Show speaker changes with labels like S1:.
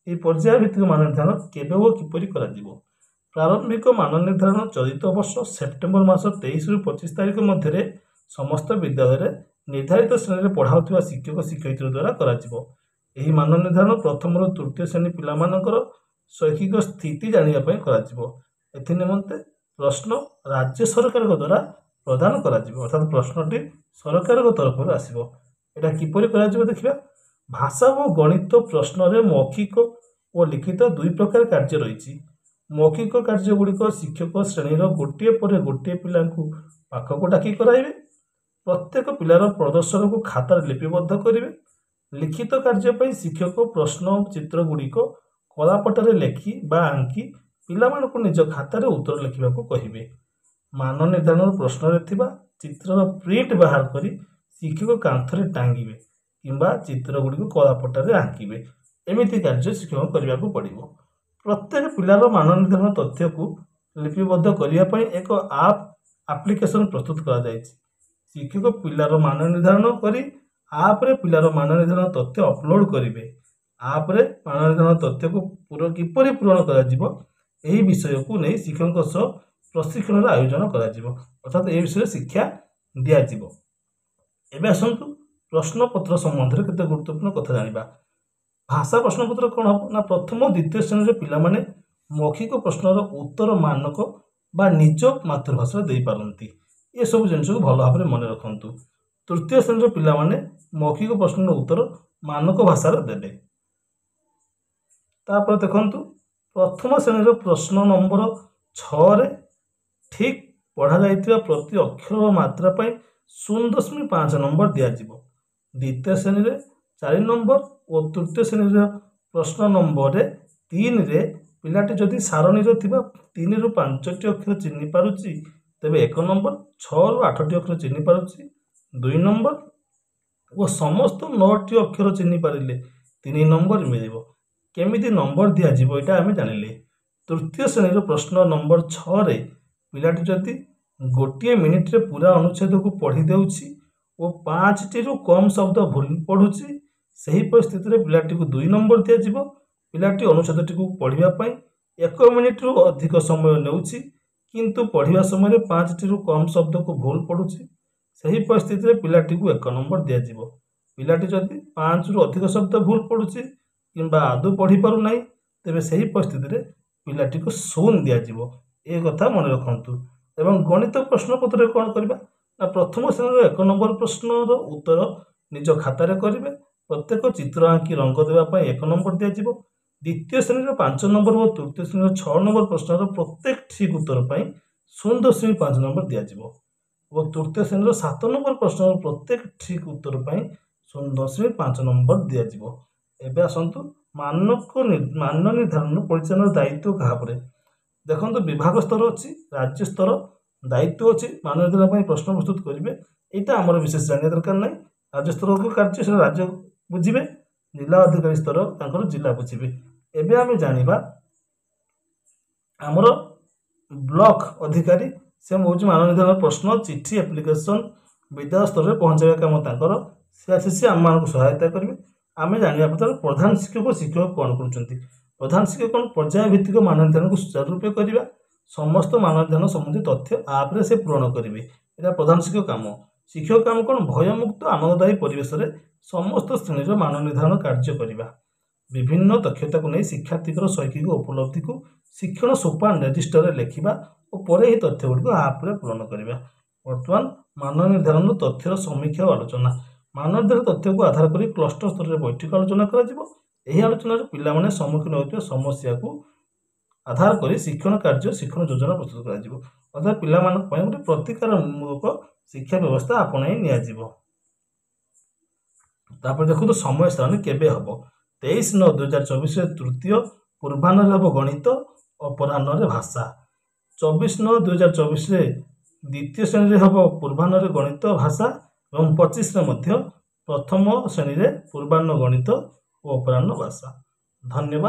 S1: এই পর্যায় ভিত্তিক মান নির্ধাରଣ কেবে ও কিপରି କରାଯିବ? ପ୍ରାରମ୍ଭିକ ମାନ ନିର୍ଦ୍ଧାରଣ ଚଳିତ ବର୍ଷ ସେପ୍ଟେମ୍ବର ମାସ 23 ରୁ 25 ତାରିଖ ମଧ୍ୟରେ ସମସ୍ତ ବିଦ୍ୟାଳୟରେ ନିର୍ଦ୍ଧାରିତ ଶ୍ରେଣୀରେ ପଢ଼ାଉଥିବା ଶିକ୍ଷକ ଶିକ୍ଷୟିତ୍ରୀ ଦ୍ୱାରା କରାଯିବ। ଏହି ମାନ ନିର୍ଦ୍ଧାରଣ ପ୍ରଥମରୁ ତୃତୀୟ ଶ୍ରେଣୀ ପିଲାମାନଙ୍କର ଶୈକ୍ଷିକ ସ୍ଥିତି ଜାଣିବା ପାଇଁ କରାଯିବ। ଏଥି ନିମନ୍ତେ ପ୍ରଶ୍ନ ରାଜ୍ୟ ସରକାରଙ୍କ ଦ୍ୱାରା ପ୍ରଦାନ କରାଯିବ, ଅର୍ଥାତ୍ ପ୍ରଶ୍ନଟି ସରକାରଙ୍କ ତରଫରୁ ଆସିବ। এটা କିପରି କରାଯିବ ଦେଖିବା। ଭାଷା ଓ ଗଣିତ ପ୍ରଶ୍ନରେ ମୌଖିକ ଓ ଲିଖିତ ଦୁଇ ପ୍ରକାର କାର୍ଯ୍ୟ ରହିଛି। ମୌଖିକ କାର୍ଯ୍ୟ ଗୁଡ଼ିକ ଶିକ୍ଷକ ଶ୍ରେଣୀର ଗୋଟିଏ ପରେ ଗୋଟିଏ ପିଲାଙ୍କୁ ପାଖକୁ ଡାକି କରାଇବେ। ପ୍ରତ୍ୟେକ ପିଲାର ପ୍ରଦର୍ଶନକୁ ଖାତାରେ ଲିପିବଦ୍ଧ କରିବେ। ଲିଖିତ କାର୍ଯ୍ୟ ପାଇଁ ଶିକ୍ଷକ ପ୍ରଶ୍ନ ଚିତ୍ର ଗୁଡ଼ିକ କଳାପଟାରେ ଲେଖି ବା ଆଙ୍କି ପିଲାମାନଙ୍କୁ ନିଜ ଖାତାରେ ଉତ୍ତର ଲେଖିବାକୁ କହିବେ। ମାନ ନିର୍ଦ୍ଧାରଣ ପ୍ରଶ୍ନରେ ଥିବା ଚିତ୍ରର ପ୍ରିଣ୍ଟ ବାହାର କରି ଶିକ୍ଷକ କାନ୍ଥରେ ଟାଙ୍ଗିବେ କିମ୍ବା ଚିତ୍ର ଗୁଡ଼ିକୁ କଳାପଟାରେ ଆଙ୍କିବେ। ଏମିତି କାର୍ଯ୍ୟ ଶିକ୍ଷକ କରିବାକୁ ପଡ଼ିବ। ପ୍ରତ୍ୟେକ ପିଲାର ମାନ ନିର୍ଦ୍ଧାରଣ ତଥ୍ୟକୁ ଲିପିବଦ୍ଧ କରିବା ପାଇଁ ଏକ ଆପ୍ଲିକେସନ ପ୍ରସ୍ତୁତ କରାଯାଇଛି। ଶିକ୍ଷକ ପିଲାର ମାନ ନିର୍ଦ୍ଧାରଣ କରି ଆପ୍ରେ ପିଲାର ମାନ ନିର୍ଦ୍ଧାରଣ ତଥ୍ୟ ଅପଲୋଡ଼ କରିବେ। ଆପ୍ରେ ମାନ ନିର୍ଦ୍ଧାରଣ ତଥ୍ୟକୁ କିପରି ପୂରଣ କରାଯିବ ଏହି ବିଷୟକୁ ନେଇ ଶିକ୍ଷକଙ୍କ ସହ ପ୍ରଶିକ୍ଷଣର ଆୟୋଜନ କରାଯିବ, ଅର୍ଥାତ୍ ଏ ବିଷୟରେ ଶିକ୍ଷା ଦିଆଯିବ। ଏବେ ଆସନ୍ତୁ ପ୍ରଶ୍ନପତ୍ର ସମ୍ବନ୍ଧରେ କେତେ ଗୁରୁତ୍ୱପୂର୍ଣ୍ଣ କଥା ଜାଣିବା। ଭାଷା ପ୍ରଶ୍ନପତ୍ର କ'ଣ ହେବ ନା, ପ୍ରଥମ ଦ୍ୱିତୀୟ ଶ୍ରେଣୀର ପିଲାମାନେ ମୌଖିକ ପ୍ରଶ୍ନର ଉତ୍ତର ମାନକ ବା ନିଜ ମାତୃଭାଷାରେ ଦେଇପାରନ୍ତି। ଏସବୁ ଜିନିଷକୁ ଭଲ ଭାବରେ ମନେ ରଖନ୍ତୁ। ତୃତୀୟ ଶ୍ରେଣୀର ପିଲାମାନେ ମୌଖିକ ପ୍ରଶ୍ନର ଉତ୍ତର ମାନକ ଭାଷାରେ ଦେବେ। ତାପରେ ଦେଖନ୍ତୁ, ପ୍ରଥମ ଶ୍ରେଣୀର ପ୍ରଶ୍ନ ନମ୍ବର 6ରେ ଠିକ୍ ପଢ଼ାଯାଇଥିବା ପ୍ରତି ଅକ୍ଷର ଓ ମାତ୍ରା ପାଇଁ 0.5 ନମ୍ବର ଦିଆଯିବ। ଦ୍ୱିତୀୟ ଶ୍ରେଣୀରେ 4 ନମ୍ବର ଓ ତୃତୀୟ ଶ୍ରେଣୀର ପ୍ରଶ୍ନ ନମ୍ବରରେ 3ରେ ପିଲାଟି ଯଦି ସାରଣୀରେ ଥିବା 3ରୁ 5ଟି ଅକ୍ଷର ଚିହ୍ନି ପାରୁଛି ତେବେ 1 ନମ୍ବର, 6ରୁ 8ଟି ଅକ୍ଷର ଚିହ୍ନି ପାରୁଛି 2 ନମ୍ବର ଓ ସମସ୍ତ 9ଟି ଅକ୍ଷର ଚିହ୍ନି ପାରିଲେ 3 ନମ୍ବର ମିଳିବ। କେମିତି ନମ୍ବର ଦିଆଯିବ ଏଇଟା ଆମେ ଜାଣିଲେ। ତୃତୀୟ ଶ୍ରେଣୀର ପ୍ରଶ୍ନ ନମ୍ବର 6ରେ ପିଲାଟି ଯଦି ଗୋଟିଏ ମିନିଟରେ ପୁରା ଅନୁଚ୍ଛେଦକୁ ପଢ଼ି ଦେଉଛି ଓ 5ଟିରୁ କମ୍ ଶବ୍ଦ ଭୁଲ ପଢ଼ୁଛି, ସେହି ପରିସ୍ଥିତିରେ ପିଲାଟିକୁ 2 ନମ୍ବର ଦିଆଯିବ। ପିଲାଟି ଅନୁଚ୍ଛେଦଟିକୁ ପଢ଼ିବା ପାଇଁ 1 ମିନିଟରୁ ଅଧିକ ସମୟ ନେଉଛି କିନ୍ତୁ ପଢ଼ିବା ସମୟରେ 5ଟିରୁ କମ୍ ଶବ୍ଦକୁ ଭୁଲ ପଢ଼ୁଛି, ସେହି ପରିସ୍ଥିତିରେ ପିଲାଟିକୁ 1 ନମ୍ବର ଦିଆଯିବ। ପିଲାଟି ଯଦି 5ରୁ ଅଧିକ ଶବ୍ଦ ଭୁଲ ପଢ଼ୁଛି କିମ୍ବା ଆଦୌ ପଢ଼ିପାରୁନାହିଁ ତେବେ ସେହି ପରିସ୍ଥିତିରେ ପିଲାଟିକୁ 0 ଦିଆଯିବ। ଏ କଥା ମନେ ରଖନ୍ତୁ। ଏବଂ ଗଣିତ ପ୍ରଶ୍ନପତ୍ରରେ କ'ଣ କରିବା ନା, ପ୍ରଥମ ଶ୍ରେଣୀର 1 ନମ୍ବର ପ୍ରଶ୍ନର ଉତ୍ତର ନିଜ ଖାତାରେ କରିବେ। ପ୍ରତ୍ୟେକ ଚିତ୍ର ଆଙ୍କି ରଙ୍ଗ ଦେବା ପାଇଁ 1 ନମ୍ବର ଦିଆଯିବ। ଦ୍ୱିତୀୟ ଶ୍ରେଣୀର 5 ନମ୍ବର ଓ ତୃତୀୟ ଶ୍ରେଣୀର 6 ନମ୍ବର ପ୍ରଶ୍ନର ପ୍ରତ୍ୟେକ ଠିକ୍ ଉତ୍ତର ପାଇଁ 0.5 ନମ୍ବର ଦିଆଯିବ ଓ ତୃତୀୟ ଶ୍ରେଣୀର 7 ନମ୍ବର ପ୍ରଶ୍ନର ପ୍ରତ୍ୟେକ ଠିକ୍ ଉତ୍ତର ପାଇଁ 0.5 ନମ୍ବର ଦିଆଯିବ। ଏବେ ଆସନ୍ତୁ ମାନ ନିର୍ଦ୍ଧାରଣ ପରିଚାଳନାର ଦାୟିତ୍ୱ କାହା ଉପରେ। ଦେଖନ୍ତୁ, ବିଭାଗ ସ୍ତର ଅଛି, ରାଜ୍ୟ ସ୍ତର ଦାୟିତ୍ୱ ଅଛି ମାନ ନିର୍ଦ୍ଧାରଣ ପାଇଁ ପ୍ରଶ୍ନ ପ୍ରସ୍ତୁତ କରିବେ। ଏଇଟା ଆମର ବିଶେଷ ଜାଣିବା ଦରକାର ନାହିଁ। ରାଜ୍ୟ ସ୍ତରକୁ କାର୍ଯ୍ୟ ସେଟା ରାଜ୍ୟ ବୁଝିବେ, ଜିଲ୍ଲା ଅଧିକାରୀ ସ୍ତର ତାଙ୍କର ଜିଲ୍ଲା ବୁଝିବେ। ଏବେ ଆମେ ଜାଣିବା ଆମର ବ୍ଲକ ଅଧିକାରୀ, ସେ ହେଉଛି ମାନ ନିର୍ଦ୍ଧାରଣ ପ୍ରଶ୍ନ ଚିଠି ଆପ୍ଲିକେସନ ବିଦ୍ୟାଳୟ ସ୍ତରରେ ପହଞ୍ଚାଇବା କାମ ତାଙ୍କର। ସେ ଆସି ଆମମାନଙ୍କୁ ସହାୟତା କରିବେ। ଆମେ ଜାଣିବା ପରେ ପ୍ରଧାନ ଶିକ୍ଷକ କ'ଣ କରୁଛନ୍ତି। ପ୍ରଧାନ ଶିକ୍ଷକ କ'ଣ ପର୍ଯ୍ୟାୟ ଭିତ୍ତିକ ମାନ ନିର୍ଦ୍ଧାରଣକୁ ସୁଚାରୁ ରୂପେ କରିବା, ସମସ୍ତ ମାନ ନିର୍ଦ୍ଧାରଣ ସମ୍ବନ୍ଧୀୟ ତଥ୍ୟ ଆପ୍ରେ ସେ ପୂରଣ କରିବେ। ଏଇଟା ପ୍ରଧାନ ଶିକ୍ଷକ କାମ। ଶିକ୍ଷକ କାମ କ'ଣ, ଭୟମୁକ୍ତ ଆନନ୍ଦଦାୟୀ ପରିବେଶରେ ସମସ୍ତ ଶ୍ରେଣୀର ମାନ ନିର୍ଦ୍ଧାରଣ କାର୍ଯ୍ୟ କରିବା। ବିଭିନ୍ନ ଦକ୍ଷତାକୁ ନେଇ ଶିକ୍ଷାର୍ଥୀଙ୍କର ଶୈକ୍ଷିକ ଉପଲବ୍ଧିକୁ ଶିକ୍ଷଣ ସୋପାନ ରେଜିଷ୍ଟରରେ ଲେଖିବା ଓ ପରେ ଏହି ତଥ୍ୟ ଗୁଡ଼ିକ ଆପ୍ରେ ପୂରଣ କରିବା। ବର୍ତ୍ତମାନ ମାନ ନିର୍ଦ୍ଧାରଣ ତଥ୍ୟର ସମୀକ୍ଷା ଓ ଆଲୋଚନା। ମାନ ନିର୍ଦ୍ଧାରଣ ତଥ୍ୟକୁ ଆଧାର କରି କ୍ଲଷ୍ଟର ସ୍ତରରେ ବୈଠକ ଆଲୋଚନା କରାଯିବ। ଏହି ଆଲୋଚନାରେ ପିଲାମାନେ ସମ୍ମୁଖୀନ ହେଉଥିବା ସମସ୍ୟାକୁ ଆଧାର କରି ଶିକ୍ଷଣ କାର୍ଯ୍ୟ ଶିକ୍ଷଣ ଯୋଜନା ପ୍ରସ୍ତୁତ କରାଯିବ, ଅର୍ଥାତ୍ ପିଲାମାନଙ୍କ ପାଇଁ ଗୋଟେ ପ୍ରତିକାରମୂଳକ ଶିକ୍ଷା ବ୍ୟବସ୍ଥା ଆପଣାଇ ନିଆଯିବ। ତାପରେ ଦେଖନ୍ତୁ, ସମୟ ସାରଣୀ କେବେ ହେବ। 23/9/2024ରେ ତୃତୀୟ ପୂର୍ବାହ୍ନରେ ହେବ ଗଣିତ, ଅପରାହ୍ନରେ ଭାଷା। 24/9/2024ରେ ଦ୍ୱିତୀୟ ଶ୍ରେଣୀରେ ହେବ ପୂର୍ବାହ୍ନରେ ଗଣିତ ଭାଷା ଏବଂ 25ରେ ମଧ୍ୟ ପ୍ରଥମ ଶ୍ରେଣୀରେ ପୂର୍ବାହ୍ନ ଗଣିତ ଓ ଅପରାହ୍ନ ଭାଷା। ଧନ୍ୟବାଦ।